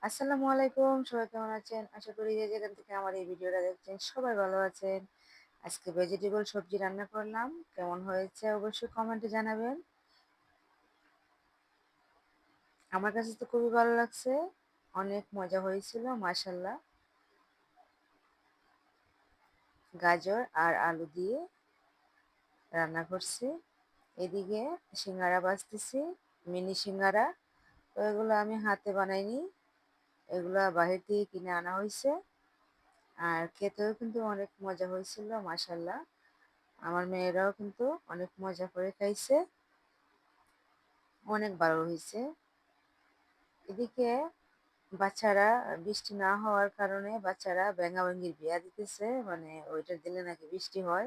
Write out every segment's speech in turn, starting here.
আসসালামু আলাইকুম। সবাই কেমন আছেন? আশা করি যে যেখান থেকে আমার এই ভিডিওটা দেখছেন সবাই ভালো আছেন। আজকে ভেজিটেবল সবজি রান্না করলাম। কেমন হয়েছে অবশ্যই কমেন্টে জানাবেন। আমার কাছে তো খুবই ভালো লাগছে। অনেক মজা হয়েছিল মাশাআল্লাহ। গাজর আর আলু দিয়ে রান্না করছি। এদিকে সিঙ্গারা ভাজতেছি, মিনি সিঙ্গারা। তো এগুলো আমি হাতে বানাইনি। এগুলা বাহির থেকে কিনে আনা হয়েছে। আর খেতেও কিন্তু অনেক মজা হয়েছিল মাশাআল্লাহ। আমার মেয়েরাও কিন্তু অনেক মজা করে খাইছে, অনেক ভালো হয়েছে। এদিকে বাচ্চারা বৃষ্টি না হওয়ার কারণে বাচ্চারা ভেঙাভেঙির বিয়া দিতেছে, মানে ওইটা দিলে নাকি বৃষ্টি হয়।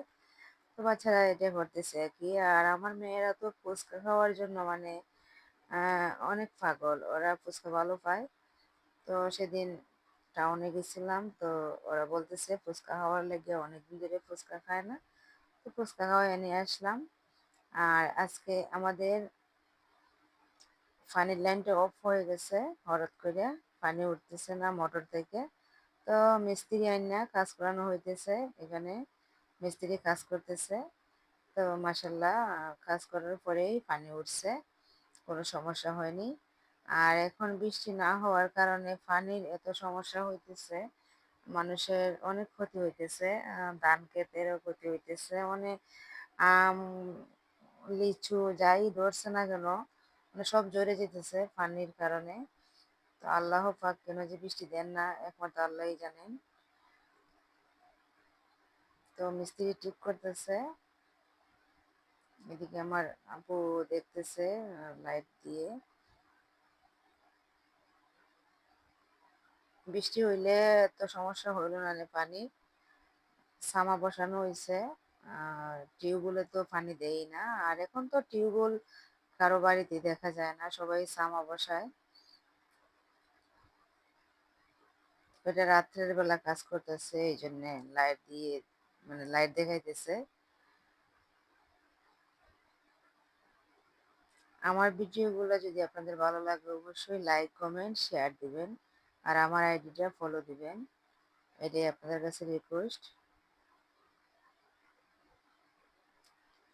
তো বাচ্চারা এটা করতেছে আর কি। আর আমার মেয়েরা তো ফুচকা খাওয়ার জন্য মানে অনেক পাগল, ওরা ফুচকা ভালো পায়। তো সেদিন টাউনে গেছিলাম, তো ওরা বলতেছে ফুচকা খাওয়ার লেগে অনেকদিন ধরে ফুচকা খায় না। তো ফুচকা খাওয়া নিয়ে আসলাম। আর আজকে আমাদের পানির লাইনটা অফ হয়ে গেছে হঠাৎ করে, পানি উঠতেছে না মোটর থেকে। তো মিস্ত্রি আইনা কাজ করানো হইতেছে এখানে, মিস্ত্রি কাজ করতেছে। তো মাসাল্লাহ কাজ করার পরেই পানি উঠছে, কোনো সমস্যা হয়নি। আর এখন বৃষ্টি না হওয়ার কারণে পানির এত সমস্যা হইতেছে, মানুষের অনেক ক্ষতি হইতেছে, ধান ক্ষেতেরও ক্ষতি হইতেছে অনেক। আম, লিচু যাই ধরছে না কেন মানে সব ঝরে যেতেছে পানির কারণে। তো আল্লাহ পাক কেন যে বৃষ্টি দেন না একমাত্র আল্লাহই জানেন। তো মিস্ত্রি ঠিক করতেছে, এদিকে আমার আপু দেখতেছে লাইট দিয়ে। বৃষ্টি হইলে তো সমস্যা হইল না রে, পানি সামা বসানো হয়েছে। আর টিউবওয়েলে তো পানি দেই না, আর এখন তো টিউবওয়েল কারো বাড়িতে দেখা যায় না, সবাই সামা বসায়। এটা রাত্রের বেলা কাজ করতেছে, এই জন্য লাইট দিয়ে মানে লাইট দেখাইতেছে। আমার ভিডিওগুলো যদি আপনাদের ভালো লাগে অবশ্যই লাইক কমেন্ট শেয়ার দিবেন, আর আমার আইডিটা ফলো দিবেন, এটাই আপনাদের কাছে রিকোয়েস্ট।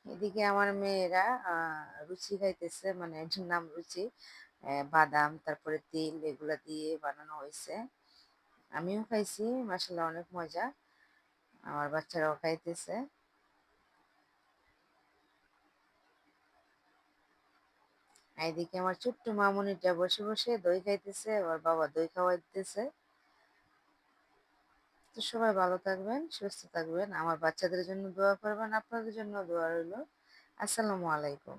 এদিকে আমার মেয়েরা রুচি খাইতেছে, মানে এটার নাম রুচি। বাদাম তারপরে তিল এগুলা দিয়ে বানানো হয়েছে। আমিও খাইছি, মাসাল্লাহ অনেক মজা। আমার বাচ্চারাও খাইতেছে। এদিকে আমার ছোট্ট মামুনিটা বসে বসে দই খাইতেছে, ওর বাবা দই খাওয়াই দিতেছে। তো সবাই ভালো থাকবেন, সুস্থ থাকবেন, আমার বাচ্চাদের জন্য দোয়া করবেন, আপনাদের জন্য দোয়া রইল। আসসালামু আলাইকুম।